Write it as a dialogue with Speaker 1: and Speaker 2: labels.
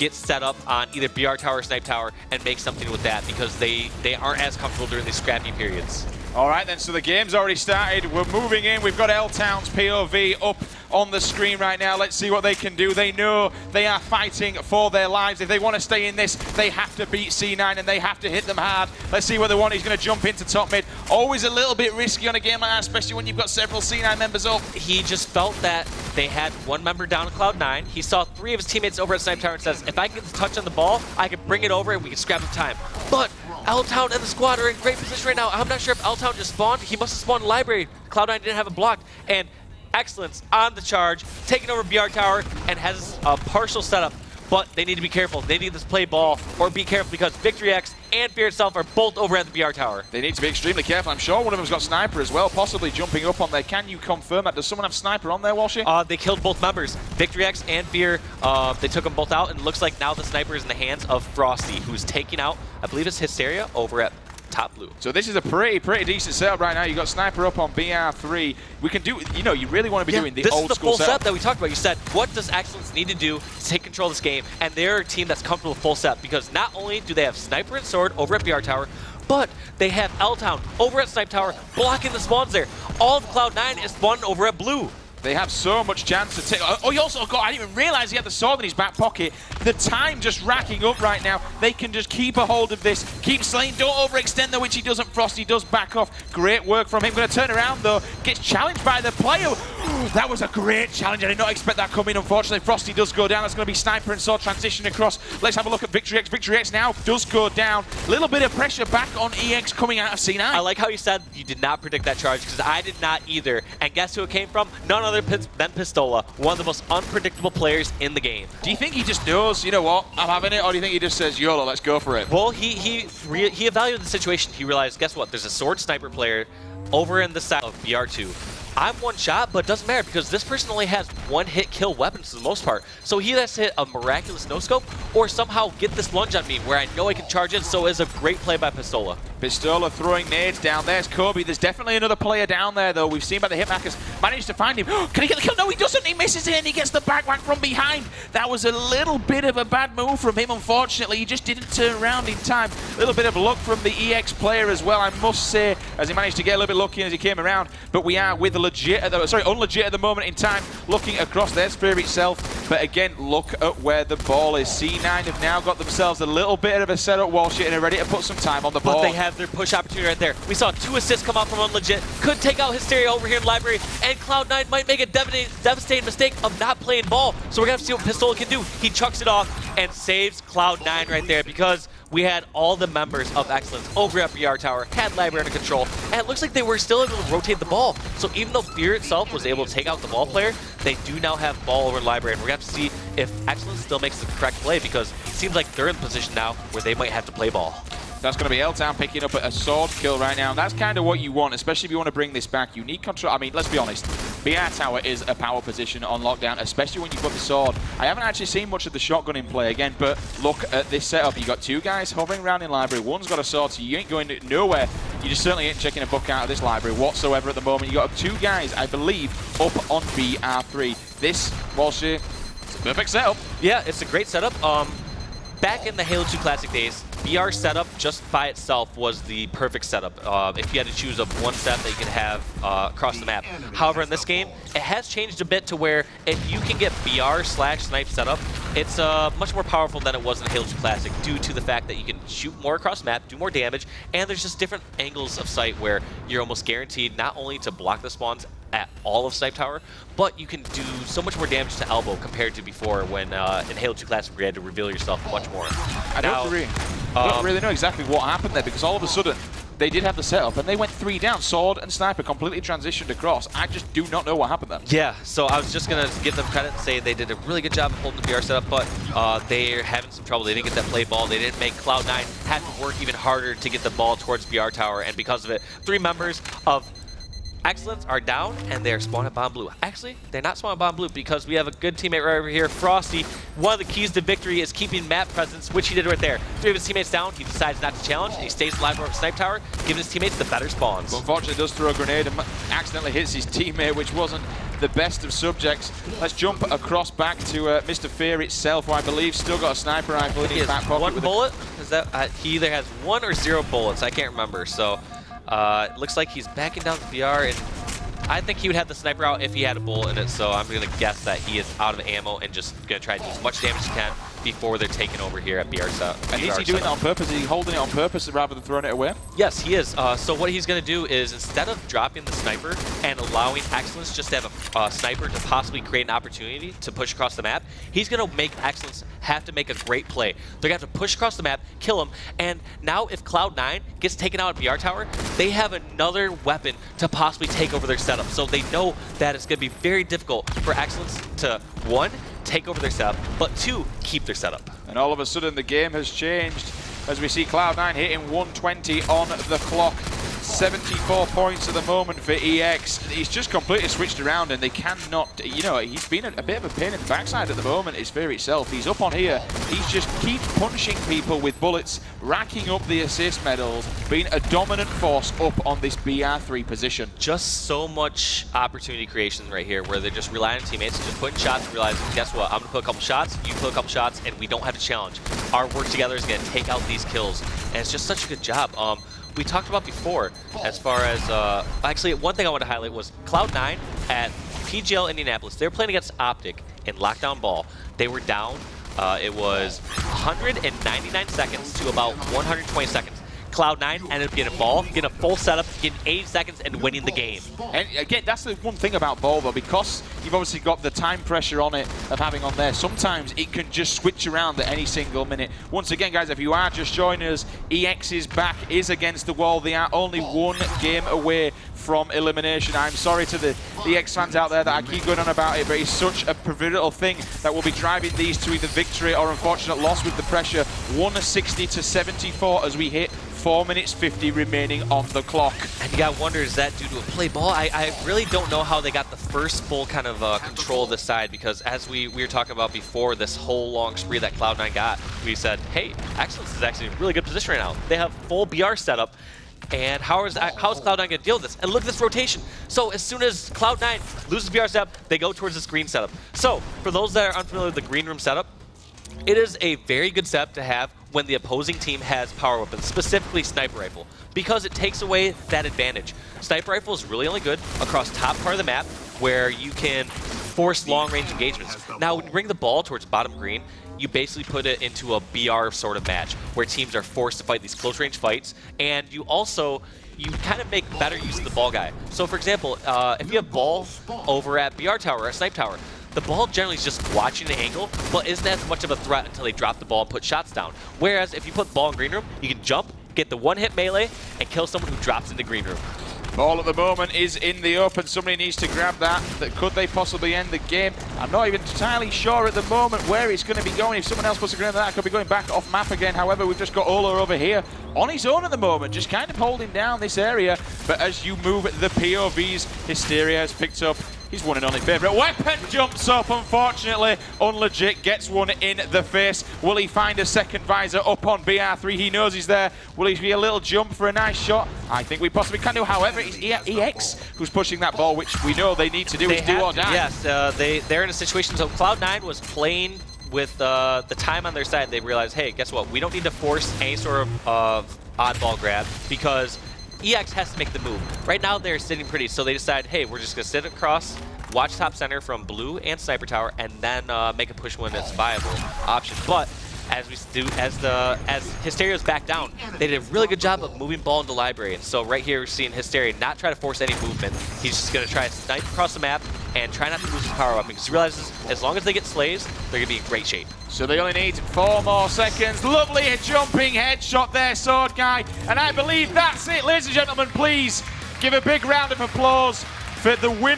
Speaker 1: get set up on either BR tower or snipe tower and make something with that, because they aren't as comfortable during these scrappy periods.
Speaker 2: All right then, so the game's already started. We're moving in. We've got L-Town's POV up on the screen right now. Let's see what they can do. They know they are fighting for their lives. If they want to stay in this, they have to beat C9 and they have to hit them hard. Let's see what they want. He's going to jump into top mid. Always a little bit risky on a game like that, especially when you've got several C9 members up.
Speaker 1: He just felt that they had one member down at Cloud9. He saw 3 of his teammates over at Snipe Tower and says, if I can get the touch on the ball, I can bring it over and we can scrap the time. But L-Town and the squad are in great position right now. I'm not sure if L-Town just spawned. He must have spawned library. Cloud9 didn't have it blocked. And eXcellence on the charge, taking over BR Tower, and has a partial setup. But they need to be careful. They need to play ball or be careful, because VictoryX and Fear itself are both over at the BR Tower.
Speaker 2: They need to be extremely careful. I'm sure one of them's got Sniper as well, possibly jumping up on there. Can you confirm that? Does someone have Sniper on there, Walshy?
Speaker 1: They killed both members. VictoryX and Fear, they took them both out, and it looks like now the Sniper is in the hands of Frosty, who's taking out, I believe it's Hysteria, over at top blue.
Speaker 2: So this is a pretty decent setup right now. You got Sniper up on BR3. We can do, you know, you really want to be doing the old school setup.
Speaker 1: This is the full setup that we talked about. You said, what does eXcellence need to do to take control of this game? And they're a team that's comfortable with full setup, because not only do they have Sniper and Sword over at BR Tower, but they have L-Town over at Snipe Tower blocking the spawns there. All of Cloud9 is spawned over at blue.
Speaker 2: They have so much chance to take. Oh, he also got, I didn't even realize he had the sword in his back pocket. The time just racking up right now. They can just keep a hold of this, keep slaying, don't overextend though, which he doesn't. Frosty does back off. Great work from him. Going to turn around though, gets challenged by the player. That was a great challenge. I did not expect that coming. Unfortunately, Frosty does go down. That's going to be Sniper and Sword transition across. Let's have a look at VictoryX. VictoryX now does go down. A little bit of pressure back on EX coming out of C9.
Speaker 1: I like how you said you did not predict that charge, because I did not either. And guess who it came from? None other than Pistola, one of the most unpredictable players in the game.
Speaker 2: Do you think he just knows, you know what, I'm having it, or do you think he just says, YOLO, let's go for it?
Speaker 1: Well, he evaluated the situation. He realized, guess what? There's a Sword Sniper player over in the side of BR2. I'm one shot, but it doesn't matter, because this person only has one hit kill weapons for the most part. So he has to hit a miraculous no-scope or somehow get this lunge on me where I know I can charge in. So it's a great play by Pistola.
Speaker 2: Pistola throwing nades down. There's Kobe. There's definitely another player down there, though. We've seen by the Hitmakers. Managed to find him. Can he get the kill? No, he doesn't. He misses it, and he gets the backwhack from behind. That was a little bit of a bad move from him, unfortunately. He just didn't turn around in time. A little bit of luck from the EX player as well, I must say, as he managed to get a little bit lucky as he came around. But we are with the unlegit at the moment in time, looking across their Spear itself. But again, look at where the ball is. C9 have now got themselves a little bit of a setup wall shit and are ready to put some time on the ball.
Speaker 1: But they have their push opportunity right there. We saw 2 assists come out from unlegit. Could take out Hysteria over here in library, and Cloud9 might make a devastating mistake of not playing ball. So we're gonna have to see what Pistola can do. He chucks it off and saves Cloud9 right there, because we had all the members of eXcellence over at BR Tower, had library under control, and it looks like they were still able to rotate the ball. So even though Fear itself was able to take out the ball player, they do now have ball over library, and we're going to have to see if eXcellence still makes the correct play, because it seems like they're in the position now where they might have to play ball.
Speaker 2: That's going to be L-Town picking up a sword kill right now. And that's kind of what you want, especially if you want to bring this back. You need control. I mean, let's be honest. BR Tower is a power position on lockdown, especially when you've got the sword. I haven't actually seen much of the shotgun in play again, but look at this setup. You've got 2 guys hovering around in library. One's got a sword, so you ain't going nowhere. You just certainly ain't checking a book out of this library whatsoever at the moment. You've got 2 guys, I believe, up on BR3. This, Walshy, it's a perfect setup.
Speaker 1: Yeah, it's a great setup. Back in the Halo 2 Classic days, BR setup just by itself was the perfect setup. If you had to choose one set that you could have across the map. However, in this game, it has changed a bit to where if you can get BR/snipe setup, it's much more powerful than it was in Halo 2 Classic, due to the fact that you can shoot more across the map, do more damage, and there's just different angles of sight where you're almost guaranteed not only to block the spawns at all of Snipe Tower, but you can do so much more damage to elbow compared to before when in Halo 2 Classic you had to reveal yourself much more.
Speaker 2: I don't really know exactly what happened there, because all of a sudden they did have the setup and they went 3 down. Sword and Sniper completely transitioned across. I just do not know what happened there.
Speaker 1: Yeah, so I was just going to give them credit and say they did a really good job of holding the BR setup, but they're having some trouble. They didn't get that play ball. They didn't make Cloud9 have to work even harder to get the ball towards BR Tower, and because of it, 3 members of eXcellence are down, and they're spawning at bomb blue. Actually, they're not spawning bomb blue because we have a good teammate right over here, Frosty. One of the keys to victory is keeping map presence, which he did right there. 3 of his teammates down, he decides not to challenge, and he stays alive over Snipe Tower, giving his teammates the better spawns.
Speaker 2: But unfortunately, does throw a grenade and accidentally hits his teammate, which wasn't the best of subjects. Let's jump across back to Mr. Fear itself, who I believe still got a sniper rifle in his back pocket.
Speaker 1: One bullet? Is that he either has 1 or 0 bullets? I can't remember. So it looks like he's backing down the BR, and I think he would have the sniper out if he had a bullet in it. So I'm gonna guess that he is out of ammo and just gonna try to do as much damage as he can before they're taking over here at BR set.
Speaker 2: And is he doing that on purpose? Is he holding it on purpose rather than throwing it away?
Speaker 1: Yes, he is. So what he's going to do is, instead of dropping the sniper and allowing eXcellence just to have a sniper to possibly create an opportunity to push across the map, he's going to make eXcellence have to make a great play. They're going to have to push across the map, kill him, and now if Cloud9 gets taken out at BR Tower, they have another weapon to possibly take over their setup. So they know that it's going to be very difficult for eXcellence to, 1, take over their setup, but 2, keep their setup.
Speaker 2: And all of a sudden the game has changed as we see Cloud9 hitting 120 on the clock. 74 points at the moment for EX. He's just completely switched around, and they cannot, you know, he's been a bit of a pain in the backside at the moment, is Fear itself. He's up on here. He's just keep punching people with bullets, racking up the assist medals, being a dominant force up on this BR3 position.
Speaker 1: Just so much opportunity creation right here where they're just relying on teammates, just putting shots and realizing, guess what, I'm going to put a couple shots, you put a couple shots, and we don't have to challenge. Our work together is going to take out these kills, and it's just such a good job. We talked about before as far as, actually one thing I want to highlight was Cloud9 at PGL Indianapolis. They were playing against Optic in Lockdown Ball. They were down, it was 199 seconds to about 120 seconds. Cloud9 ended up getting a ball, getting a full setup, getting 80 seconds, and winning the game.
Speaker 2: And again, that's the one thing about ball, though, because you've obviously got the time pressure on it of having on there. Sometimes it can just switch around at any single minute. Once again, guys, if you are just joining us, EX's back is against the wall. They are only 1 game away from elimination. I'm sorry to the EX fans out there that I keep going on about it, but it's such a pivotal thing that will be driving these to either victory or unfortunate loss with the pressure. 160 to 74 as we hit 4 minutes 50 remaining on the clock.
Speaker 1: And you gotta wonder, is that due to a play ball? I really don't know how they got the first full kind of control of this side, because as we were talking about before, this whole long spree that Cloud9 got, we said, hey, eXcellence is actually in a really good position right now. They have full BR setup, and how is Cloud9 going to deal with this? And look at this rotation. So as soon as Cloud9 loses BR setup, they go towards this green setup. So for those that are unfamiliar with the green room setup, it is a very good setup to have when the opposing team has power weapons, specifically sniper rifle, because it takes away that advantage. Sniper rifle is really only good across top part of the map where you can force long-range engagements. Now, when you bring the ball towards bottom green, you basically put it into a BR sort of match where teams are forced to fight these close-range fights, and you kind of make better use of the ball guy. So, for example, if you have ball over at BR tower or snipe tower, the ball generally is just watching the angle, but isn't as much of a threat until they drop the ball and put shots down. Whereas if you put the ball in green room, you can jump, get the one-hit melee, and kill someone who drops into green room.
Speaker 2: Ball at the moment is in the open. Somebody needs to grab that. Could they possibly end the game? I'm not even entirely sure at the moment where it's going to be going. If someone else puts a grenade on that, it could be going back off map again. However, we've just got Ola over here on his own at the moment, just kind of holding down this area. But as you move the POVs, Hysteria has picked up his one and only favourite weapon, jumps up, unfortunately. Unlegit gets one in the face. Will he find a second visor up on BR3? He knows he's there. Will he be a little jump for a nice shot? I think we possibly can do. However, it's EX who's pushing that ball, which we know they need to do. Is do or die.
Speaker 1: Yes, they're in a situation. So Cloud9 was playing with the time on their side. They realized, hey, guess what? We don't need to force any sort of oddball grab because EX has to make the move. Right now they're sitting pretty, so they decide, hey, we're just gonna sit across, watch top center from blue and sniper tower, and then make a push when it's viable option. But as we do, as Hysteria's back down, they did a really good job of moving ball into library. And so right here we're seeing Hysteria not try to force any movement. He's just gonna try to snipe across the map and try not to lose his power weapon because he realizes as long as they get slays, they're gonna be in great shape.
Speaker 2: So they only need 4 more seconds. Lovely jumping headshot there, Sword Guy. And I believe that's it, ladies and gentlemen. Please give a big round of applause for the win.